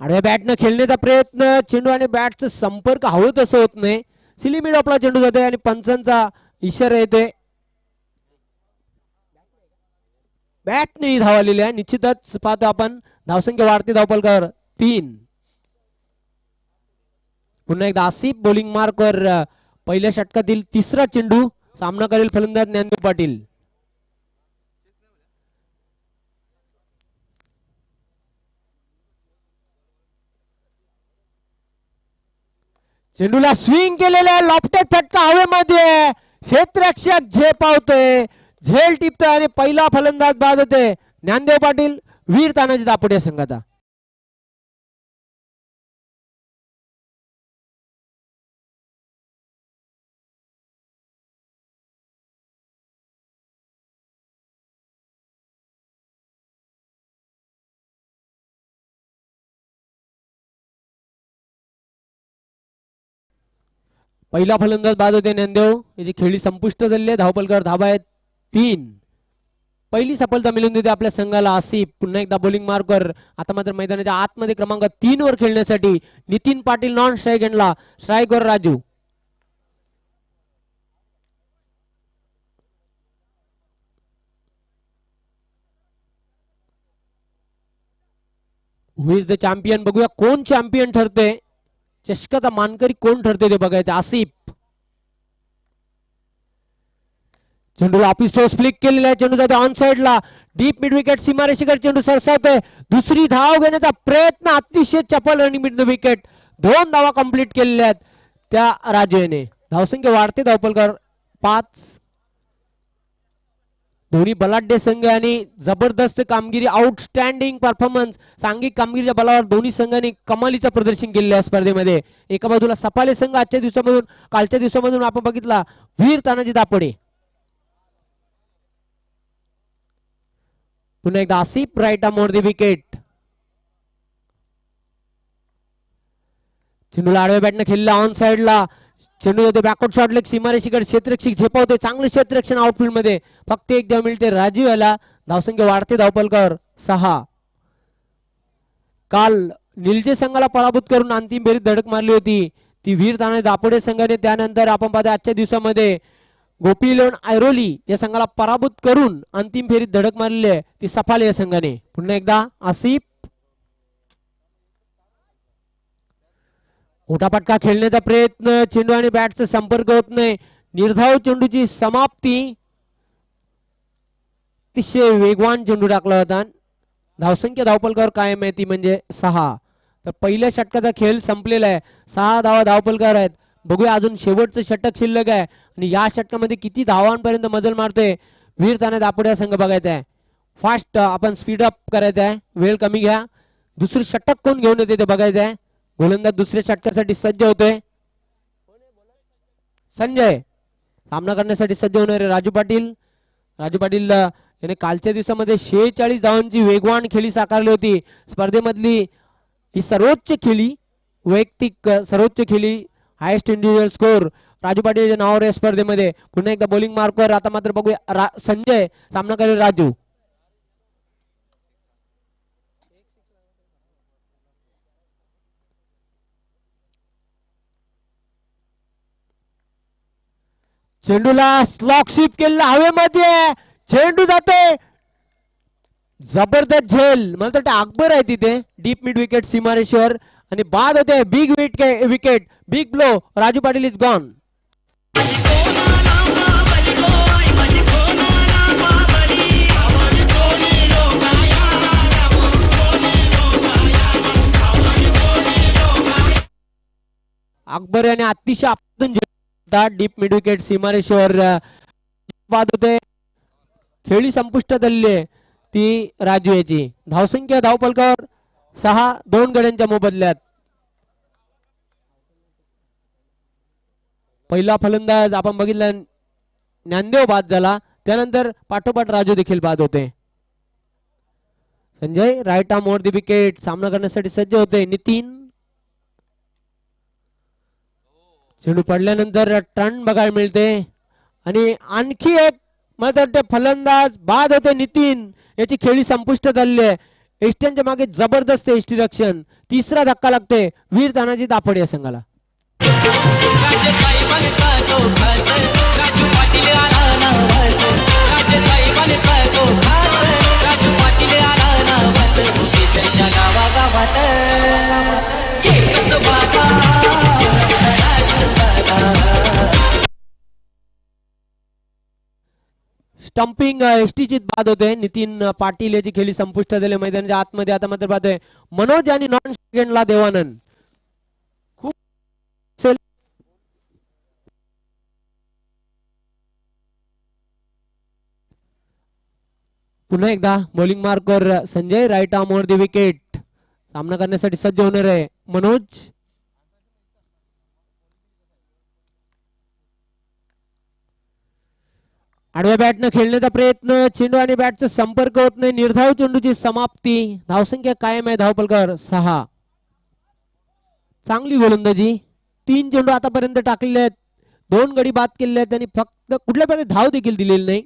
आडव्या बॅटनं खेळण्याचा प्रयत्न, चेंडू आणि बॅटचा संपर्क हवं तसं होत नाही. सिली मिड आपला चेंडू जाते आणि पंचांचा इशारा येतोय. बॅट नाही धाव आलेली आहे. निश्चितच पाहतो आपण धावसंख्या वाढते. धावफलकावर 3. पुन्हा एकदा आसिफ बॉलिंग मार्कवर पहिल्या षटकातील तिसरा चेंडू. सामना करेल फलंदाज ज्ञानदेव पाटील. चेंडूला स्विंग केलेला लॉफ्टेड फटका हवेमध्ये. क्षेत्ररक्षक झेपावतोय, झेल टिपतोय आणि पहिला फलंदाज बाद होते ज्ञानदेव पाटील वीर तानाजी दापोडे संघाचा. पहिला फलंदाज बाद होते ज्ञानदेव. याची खेळी संपुष्ट झाली आहे. धावफलकावर धाबा आहेत 3. पहिली सफलता मिळून देते आपल्या संघाला आसिफ. पुन्हा एकदा बॉलिंग मार्कवर. आता मात्र मैदानाच्या आतमध्ये क्रमांक 3 वर खेळण्यासाठी नितीन पाटील नॉन स्ट्राईक एंडला. स्ट्राईकवर राजू. हु इज द चॅम्पियन बघूया कोण चॅम्पियन ठरते. चषकाचा मानकरी कोण ठरते ते बघायचं. आसिफ. चेंडूला ऑफिस टॉस फ्लिक केलेला आहे. चेंडू जातो ऑन साइडला. डीप मिड विकेट सीमारेषेकडे चेंडू सरसावतोय. दुसरी धाव घेण्याचा प्रयत्न. अतिशय चपल आणि मिड विकेट. 2 धावा कंप्लीट केलेल्या आहेत त्या राजूने. धावसंख्या वाढते. धावफलकावर 5. दोन्ही बलाढ्य संघ आणि जबरदस्त कामगिरी, आउटस्टँडिंग परफॉर्मन्स, सांघिक कामगिरीच्या बलावर दोन्ही संघांनी कमालीचं प्रदर्शन केलेलं आहे स्पर्धेमध्ये. एका बाजूला सफाले संघ आजच्या दिवसामधून, कालच्या दिवसामधून आपण बघितला वीर तानाजी दापोडे. पुन्हा एकदा Asif right arm on the wicket. चेंडूला आडव्या बॅटने खेळला ऑन साइडला. चेंडू होते बॅकवर्ड शॉट लेग सीमारेषेकडे. क्षेत्ररक्षक झेपावते. चांगले क्षेत्ररक्षण आउटफील्ड मध्ये. फक्त एक धाव मिळते राजीव याला. धावसंख्या वाढते. धावफलकावर 6. काल निलजे संघाला पराभूत करून अंतिम फेरीत धडक मारली होती ती वीर तानाजी दापोडे संघाने. त्यानंतर आपण पाहतो आजच्या दिवसामध्ये गोपीलोन ऐरोली या संघाला पराभूत करून अंतिम फेरीत धडक मारलेली आहे ती सफाले या संघाने. पुन्हा एकदा आसिफ. मोठा फटका खेळण्याचा प्रयत्न. चेंडू आणि बॅटचा संपर्क होत नाही. निर्धाव चेंडूची समाप्ती. अतिशय वेगवान चेंडू टाकला होता. धावसंख्या धावफलकावर कायम आहे ती म्हणजे 6. तर पहिल्या षटकाचा खेळ संपलेला आहे. 6 धावा धावफलकावर आहेत. बघूया अजून शेवटचं षटक शिल्लक आहे आणि या षटकामध्ये किती धावांपर्यंत मजल मारतोय वीर ताना दापोडे संघ बघायचा आहे. फास्ट आपण स्पीड अप करायचं आहे, वेळ कमी घ्या. दुसरं षटक कोण घेऊन येते ते बघायचं आहे. गोलंदाज दुसऱ्या षटकासाठी सज्ज होतोय. संजय सामना करण्यासाठी सज्ज होणारे राजू पाटील. राजू पाटील याने कालच्या दिवसामध्ये 46 धावांची वेगवान खेळी साकारली होती. स्पर्धेमधली ही सर्वोच्च खेळी, वैयक्तिक सर्वोच्च खेळी, highest individual score Raju Patil नावावर या स्पर्धेमध्ये. पुन्हा एकदा बॉलिंग मार्कवर आता मात्र बघूया संजय सामना करेल राजू. चेंडूला स्लॉक स्वीप केलेला हवेमध्ये, चेंडू जाते जबरदस्त झेल. मला वाटतं अकबर आहे तिथे डीप मिड विकेट सीमारेश्वर आणि बाद होते big wicket big blow. Raju Patil is gone. Akbar याने अतिशय आपटून डीप मिड विकेट सीमारेश्वर बाद होते. खेळी संपुष्टात आलेली ती राजू याची. धावसंख्या धावपलकावर 6, 2 गड्यांच्या मोबदल्यात. पहिला फलंदाज आपण बघितला ज्ञानदेव बाद झाला, त्यानंतर पाठोपाठ राजू देखील बाद होते. Sanjay right arm over the wicket सामना करण्यासाठी सज्ज होते. नितीन चेंडू पडल्यानंतर टर्न बघायला मिळते आणि आणखी एक मला वाटते फलंदाज बाद होते. नितीन याची खेळी संपुष्टात आलेली आहे. एसटीच्या मागे जबरदस्त एसटी रक्षण. तिसरा धक्का लागते वीर तानाजी दापोडे या संघाला. स्टंपिंग एसटीची बाद होते. नितीन पाटील याची खेळी संपुष्टात आले मैदानाच्या आतमध्ये. आता मात्र पाहतोय मनोज आणि नॉन सेकंडला देवानंद. खूप पुन्हा एकदा बॉलिंग मार्कवर Sanjay right arm over the wicket सामना करण्यासाठी सज्ज होणार आहे मनोज. आडव्या बॅटनं खेळण्याचा प्रयत्न, चेंडू आणि बॅटचा संपर्क होत नाही. निर्धाव चेंडूची समाप्ती. धावसंख्या कायम आहे धावपलकावर 6. चांगली गोलंदाजी. 3 चेंडू आतापर्यंत टाकलेले आहेत, 2 गडी बाद केलेले आहेत आणि फक्त कुठल्या प्रकारे धाव देखील दिलेली नाही.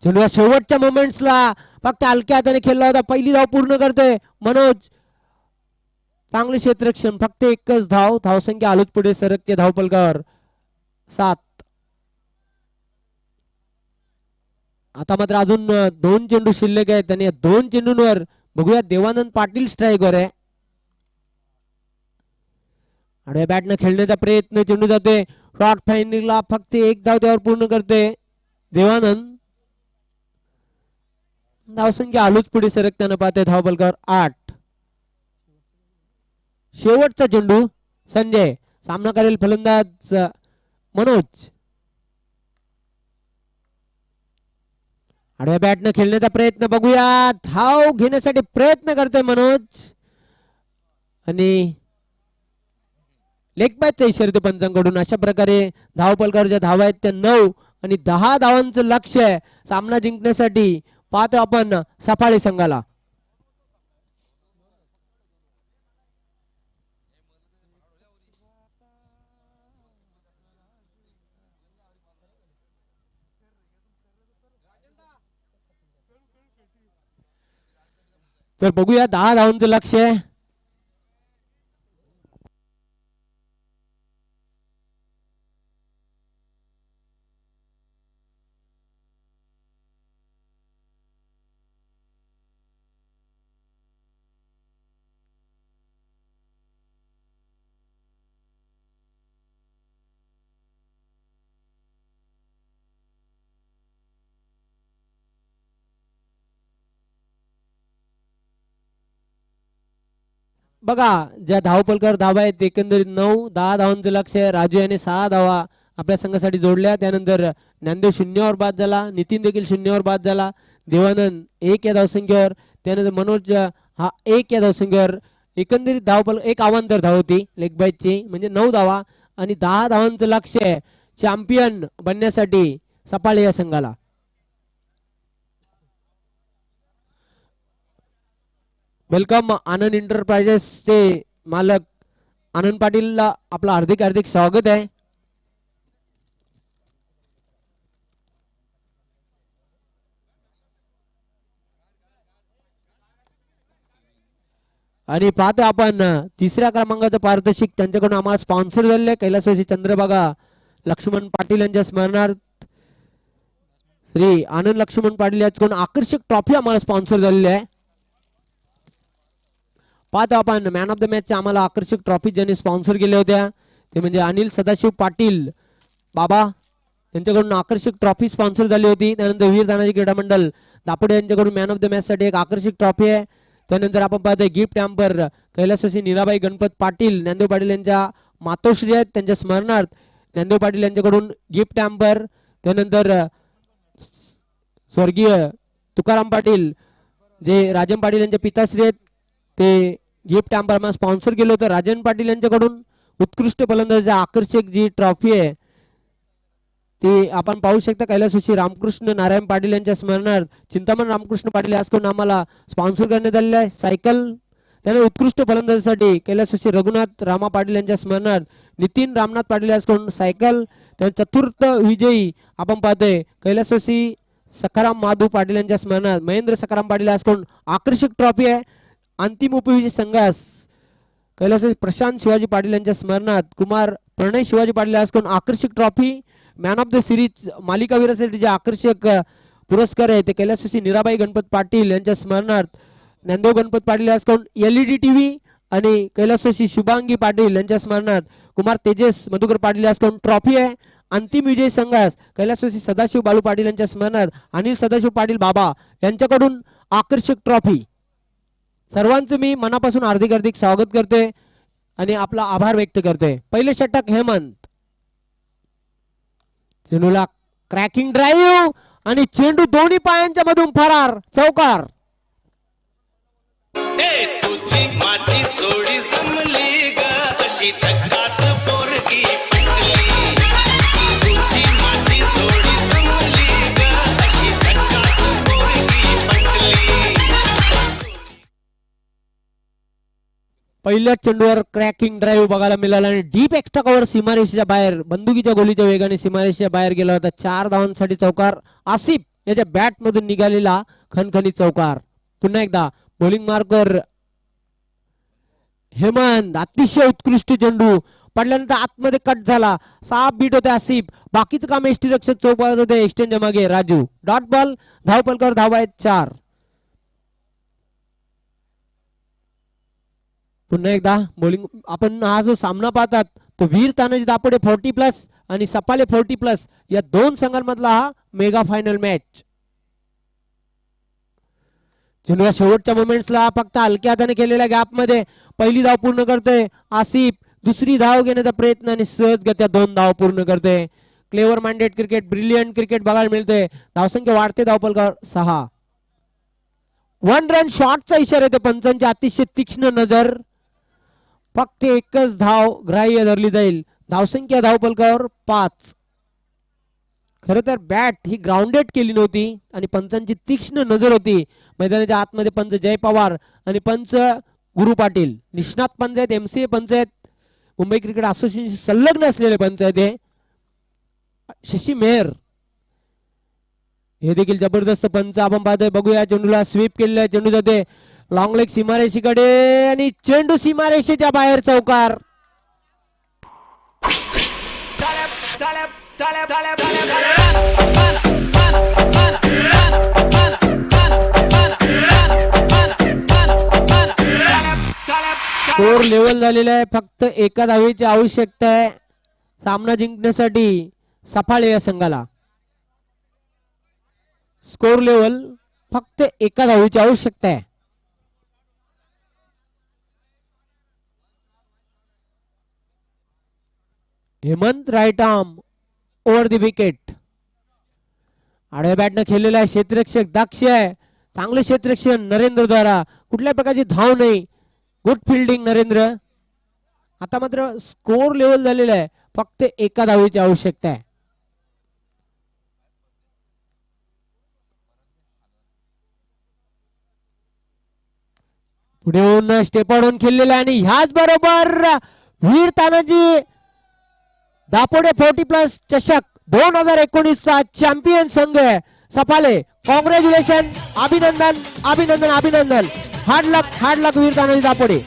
चेंडू शेवटच्या मोमेंट्सला फक्त हलक्या हाताने खेळला होता. पहिली धाव पूर्ण करतोय मनोज. चांगले क्षेत्ररक्षण, फक्त एकच धाव. धावसंख्या आलोच पुढे सरकते धावपलकावर 7. आता मात्र अजून 2 चेंडू शिल्लक आहेत आणि 2 चेंडूंवर बघूया देवानंद पाटील स्ट्राईकवर आहे. आडव्या बॅटनं खेळण्याचा प्रयत्न, चेंडू जातोय शॉर्ट फाइनलला. फक्त एक धाव त्यावर पूर्ण करते देवानंद. धावसंख्या आलोच पुढे सरकताना पाहतोय धावपलकावर 8. शेवटचा चेंडू संजय सामना करेल फलंदाज मनोज. आडव्या बॅटनं खेळण्याचा प्रयत्न, बघूया धाव घेण्यासाठी प्रयत्न करतोय मनोज आणि लेग बॅटचा इशारा पंचांकडून. अशा प्रकारे धावपलकावर ज्या धावा आहेत त्या 9 आणि 10 धावांचं लक्ष आहे सामना जिंकण्यासाठी. पाहतो आपण सफाळे संघाला. तर बघूया 10 धावांचं लक्ष आहे. बघा ज्या धावपलकर धावा आहेत एकंदरीत 9-10 धावांचं लक्ष आहे. राजू याने 6 धावा आपल्या संघासाठी जोडल्या. त्यानंतर ज्ञानदेव 0वर बाद झाला. नितीन देखील 0वर बाद झाला. देवानंद 1 या धावसंख्येवर. त्यानंतर मनोज हा 1 या धावसंख्येवर. एकंदरीत धावपल एक अवांतर धाव होती लेग बाईची म्हणजे 9 धावा आणि 10 धावांचं लक्ष आहे चॅम्पियन बनण्यासाठी सफाळे या संघाला. वेलकम आनंद एंटरप्राइजेसचे मालक आनंद पाटीलला आपलं हार्दिक हार्दिक स्वागत आहे. आणि पाहतो आपण तिसऱ्या क्रमांकाचं पारितोषिक त्यांच्याकडून आम्हाला स्पॉन्सर झालेले कैलासवासी चंद्रभागा लक्ष्मण पाटील यांच्या स्मरणार्थ श्री आनंद लक्ष्मण पाटील यांच्याकडून आकर्षक ट्रॉफी आम्हाला स्पॉन्सर झालेली आहे. पाहतो आपण मॅन ऑफ द मॅच आम्हाला आकर्षक ट्रॉफी ज्यांनी स्पॉन्सर केल्या होत्या ते म्हणजे अनिल सदाशिव पाटील बाबा यांच्याकडून आकर्षक ट्रॉफी स्पॉन्सर झाली होती. त्यानंतर वीर तानाजी क्रीडा मंडळ दापोडे यांच्याकडून मॅन ऑफ द मॅच साठी एक आकर्षक ट्रॉफी आहे. त्यानंतर आपण पाहतोय गिफ्ट हॅम्पर कैलासवासी नीराबाई गणपत पाटील ज्ञानदेव पाटील यांच्या मातोश्री आहेत त्यांच्या स्मरणार्थ ज्ञानदेव पाटील यांच्याकडून गिफ्ट हॅम्पर. त्यानंतर स्वर्गीय तुकाराम पाटील जे राजन पाटील यांचे पिताश्री आहेत ते गिफ्ट हॅम्पर स्पॉन्सर केलं होतं. राजन पाटील यांच्याकडून उत्कृष्ट फलंदाजी आकर्षक जी ट्रॉफी आहे ती आपण पाहू शकता. कैलासवासी रामकृष्ण नारायण पाटील यांच्या स्मरणार्थ चिंतामण रामकृष्ण पाटील याचकडून आम्हाला स्पॉन्सर करण्यात आलेलं आहे सायकल. त्याने उत्कृष्ट फलंदाजीसाठी कैलासवासी रघुनाथ रामा पाटील यांच्या स्मरणार्थ नितीन रामनाथ पाटील याचकडून सायकल. त्या चतुर्थ विजयी आपण पाहतोय कैलासवासी सखाराम माधू पाटील यांच्या स्मरणार्थ महेंद्र सखाराम पाटील याचकडून आकर्षक ट्रॉफी आहे. अंतिम उपविजयी संघास कैलासवासी प्रशांत शिवाजी पाटील यांच्या स्मरणार्थ कुमार प्रणय शिवाजी पाटील याचकडून आकर्षक trophy. Man of the series मालिकावीरासाठी जे आकर्षक पुरस्कार आहे ते कैलासवासी नीराबाई गणपत पाटील यांच्या स्मरणार्थ ज्ञानदेव गणपत पाटील याचकडून LED टीव्ही आणि कैलासवासी शुभांगी पाटील यांच्या स्मरणार्थ कुमार तेजस मधुकर पाटील याचकडून ट्रॉफी आहे. अंतिम विजय संघास कैलासवासी सदाशिव बालू पाटील यांच्या स्मरणार्थ अनिल सदाशिव पाटील बाबा यांच्याकडून आकर्षक ट्रॉफी. सर्वांचं मी मनापासून हार्दिक हार्दिक स्वागत करते आणि आपला आभार व्यक्त करते. पहिले षटक हेमंत चेंडूला क्रॅकिंग ड्राईव्ह आणि चेंडू दोन्ही पायांच्या मधून फरार चौकार. तुझी माझी जोडी जमली ग अशी झक्कास पोरगी पटली. तुझी माझी जोडी जमली ग अशी झक्कास पोरगी पटली. पहिल्या चेंडूवर क्रॅकिंग ड्राईव्ह बघायला मिळाला आणि डीप एक्स्ट्रा कव्हर सीमारेषेच्या बाहेर बंदुकीच्या गोलीच्या वेगाने सीमारेषेच्या बाहेर गेला होता. 4 धावांसाठी चौकार. आसिफ याच्या बॅट मधून निघालेला खणखणीत चौकार. पुन्हा एकदा बॉलिंग मार्कर हेमंत अतिशय उत्कृष्ट चेंडू पडल्यानंतर आतमध्ये कट झाला. 6 बीट होते आसिफ. बाकीचं काम एसटी रक्षक चौकार होते एक्सटेंजच्या मागे राजू. डॉट बॉल धावपलकर धावा आहेत 4. पुन्हा एकदा बॉलिंग आपण हा जो सामना पाहतात तो वीर तानाजी दापोडे 40+ आणि सपाले 40+ या दोन संघांमधला हा मेगा फायनल मॅच. चेंडूला शेवटच्या मोमेंट्सला फक्त हलक्या हाताने केलेल्या गॅप मध्ये पहिली धाव पूर्ण करते आसिफ. दुसरी धाव घेण्याचा प्रयत्न आणि सहजगत्या 2 धाव पूर्ण करते. Clever minded cricket brilliant cricket बघायला मिळते. धावसंख्या वाढते. धावपलकर 6. 1 रन शॉटचा इशारा येतो पंचांची अतिशय तीक्ष्ण नजर. फक्त एकच धाव ग्राह्य धरली जाईल. धावसंख्या धावपलकावर 5. खरं तर बॅट ही ग्राउंडेड केली नव्हती आणि पंचांची तीक्ष्ण नजर होती. मैदानाच्या आतमध्ये पंच जय पवार आणि पंच गुरु पाटील निष्णात पंच आहेत. MCA पंच आहेत. मुंबई क्रिकेट असोसिएशन संलग्न असलेले पंच आहेत. हे शशी मेहर हे देखील जबरदस्त पंच आपण पाहतोय. बघूया चेंडूला स्वीप केलेला आहे. चेंडू जाते लॉंग लेग सीमारेषेकडे आणि चेंडू सीमारेषेच्या बाहेर चौकार. स्कोर लेवल झालेला आहे. फक्त एका धावेची आवश्यकता आहे सामना जिंकण्यासाठी सफाळे या संघाला. स्कोर लेवल फक्त एका धावेची आवश्यकता आहे. Hemant right arm over the wicket. आडव्या बॅटनं खेळलेला आहे क्षेत्ररक्षक दाक्ष आहे. चांगलं क्षेत्ररक्षण नरेंद्र द्वारा. कुठल्या प्रकारची धाव नाही. Good fielding Narendra. आता मात्र स्कोर लेवल झालेला आहे. फक्त एका धावेची आवश्यकता आहे. पुढे येऊन स्टेप आउट खेळलेला आहे आणि ह्याच बरोबर वीर तानाजी दापोडे 40+ चषक 2019चा चॅम्पियन संघ सफाले. कॉंग्रॅच्युलेशन. अभिनंदन अभिनंदन अभिनंदन. हार्ड लक वीर तानाजी दापोडे.